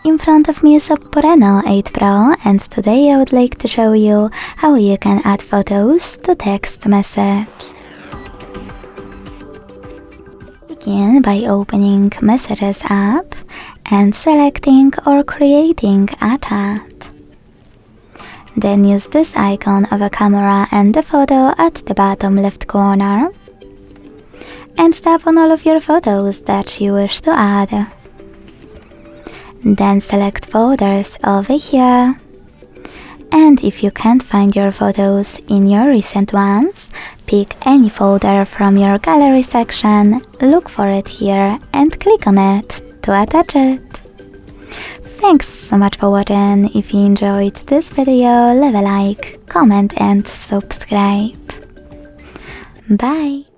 In front of me is OPPO Reno 8 Pro, and today I would like to show you how you can add photos to text message. Begin by opening Messages app and selecting or creating a chat. Then use this icon of a camera and the photo at the bottom left corner. And tap on all of your photos that you wish to add. Then select folders over here. And if you can't find your photos in your recent ones, pick any folder from your gallery section, look for it here and click on it to attach it. Thanks so much for watching. If you enjoyed this video, leave a like, comment and subscribe. Bye!